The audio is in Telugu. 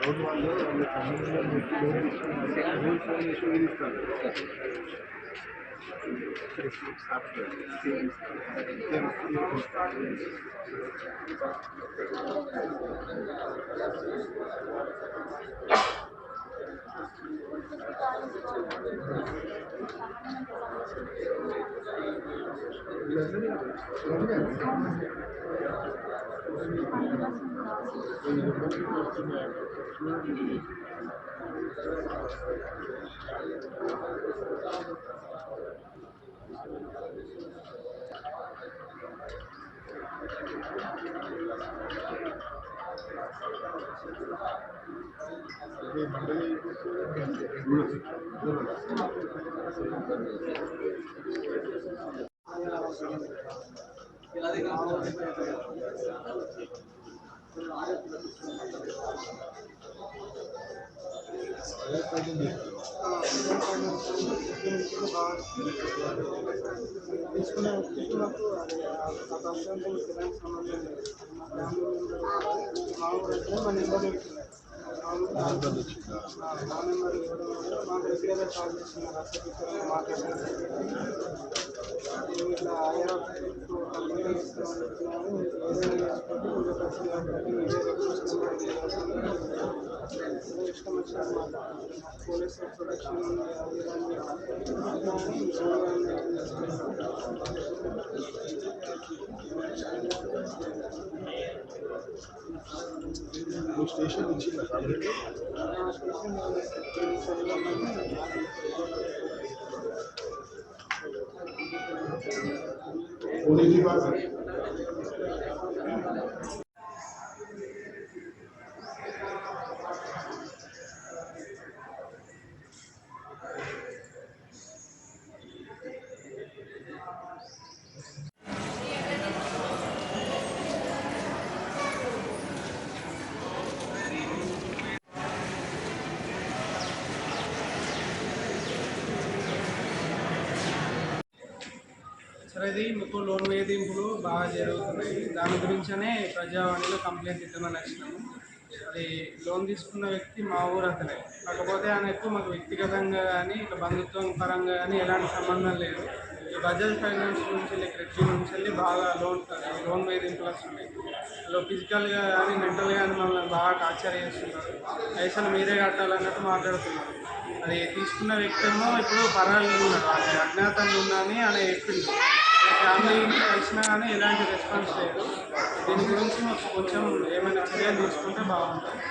అవును వాళ్ళు వాళ్ళ సంబంధం పెట్టి లోన్ తీసుకున్నారు రూల్స్ అని ఇష్యూ ఇస్తారు ఆఫ్టర్ సేమ్ తీసుకునే వ్యక్తికి నాకు ఆ ప్రస్తుతానికి ఎలాంటి సంబంధం లేదు. మా ఫ్యామిలీ మెంబర్ మా ఊరైతే మా నెంబర్ ఇస్తున్నారు. మా నెంబర్ ఇవ్వడం వల్ల మాకు రెగ్యులర్గా కాల్ చేస్తున్నారు. అసలు మాట్లాడుతున్నారు ఇట్లా హైయర్ ఆఫీసర్స్తో కంప్లైంట్ చేస్తున్నామని చెప్తున్నాను. ఏదైనా చేసుకుంటే ఇంకో ఖర్చు కాబట్టి ఇదే ఇష్టం వచ్చినట్టు మాట్లాడుతున్నారు. పోలీస్ ప్రొటెక్షన్ స్టేషన్ నుంచి సరే, ఇది మీకు లోన్ వేధింపులు బాగా జరుగుతున్నాయి. దాని గురించనే ప్రజావాణిలో కంప్లైంట్ ఇద్దామని వచ్చినాము. అది లోన్ తీసుకున్న వ్యక్తి మా ఊరు అతనే, కాకపోతే ఆయనకు మాకు వ్యక్తిగతంగా కానీ ఇట్లా బంధుత్వం పరంగా కానీ ఎలాంటి సంబంధం లేదు. ఈ బజాజ్ ఫైనాన్స్ నుంచి వెళ్ళి క్రెడిట్ నుంచి వెళ్ళి బాగా లోన్ వేధింపులు వస్తున్నాయి. అలా ఫిజికల్గా కానీ మెంటల్గా కానీ మమ్మల్ని బాగా టార్చర్ చేస్తున్నారు. పైసలు మీరే కట్టాలన్నట్టు మాట్లాడుతున్నారు. అది తీసుకున్న వ్యక్తి ఏమో ఇప్పుడు పరాలు ఉన్నాడు, అజ్ఞాతంగా ఉందని ఆయన చెప్పిండు. ఫ్యామిలీని కలిసినా కానీ ఎలాంటి రెస్పాన్స్ లేదు. దీని గురించి కొంచెం ఏమైనా చర్యలు తీసుకుంటే బాగుంటుంది.